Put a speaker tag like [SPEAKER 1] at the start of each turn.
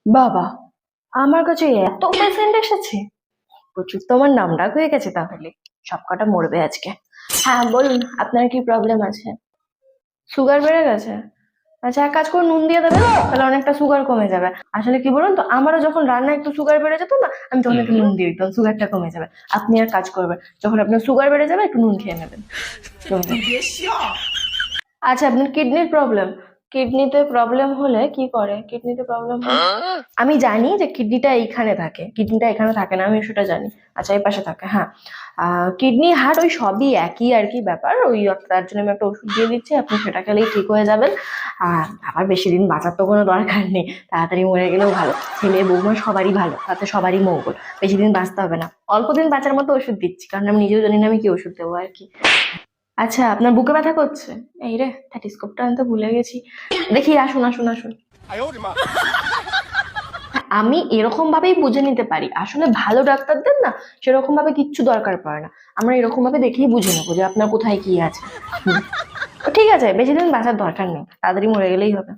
[SPEAKER 1] বাবা, আমার কাছে এত পেশেন্ট এসেছে, প্রচুর তোমার নাম ডাক হয়ে গেছে তাহলে। সব কটা মরবে আজকে। হ্যাঁ বলুন, আপনার কি প্রবলেম আছে? সুগার বেড়ে গেছে? আচ্ছা, এক কাজ করে নুন দিয়ে দেবেন, তাহলে অনেকটা সুগার কমে যাবে। আসলে কি বলুন তো, আমারও যখন রান্না একটু সুগার বেড়ে যেত না, আমি তখন একটু নুন দিয়ে দিতাম, সুগারটা কমে যাবে। আপনি এক কাজ করবেন, যখন আপনার সুগার বেড়ে যাবে একটু নুন খেয়ে নেবেন, কমে যাবে। আচ্ছা, আপনার কিডনির প্রবলেম। কিডনিতে প্রবলেম হলে কি করে? কিডনিতে প্রবলেম হলে আমি জানি যে কিডনিটা এইখানে থাকে, কিডনিটা এখানে থাকে না, আমি সেটা জানি। আচ্ছা, এই পাশে থাকে, হ্যাঁ। কিডনি হার্ট ওই সবই একই আর কি ব্যাপার। ওই তার জন্য আমি একটা ওষুধ দিয়ে দিচ্ছি, আপনি সেটা খেলেই ঠিক হয়ে যাবেন। আর আবার বেশি দিন বাঁচার তো কোনো দরকার নেই, তাড়াতাড়ি মরে গেলেও ভালো। ছেলে বৌমা সবারই ভালো, তাতে সবারই মঙ্গল। বেশি দিন বাঁচতে হবে না, অল্প দিন বাঁচার মতো ওষুধ দিচ্ছি, কারণ আমি নিজেও জানি না আমি কি ওষুধ দেবো আর কি। আচ্ছা, আপনার বুকে ব্যথা করছে? এই রে, স্টেথোস্কোপটা আনতে ভুলে গেছি। দেখি, আসুন আসুন আসুন। আমি এরকম ভাবেই বুঝে নিতে পারি, আসলে ভালো ডাক্তারদের না সেরকম ভাবে কিচ্ছু দরকার পড়ে না। আমরা এরকম ভাবে দেখেই বুঝে নেবো যে আপনার কোথায় কি আছে। তো ঠিক আছে, বেশি দিন বাঁচার দরকার নেই, তাড়াতাড়ি মরে গেলেই হবে।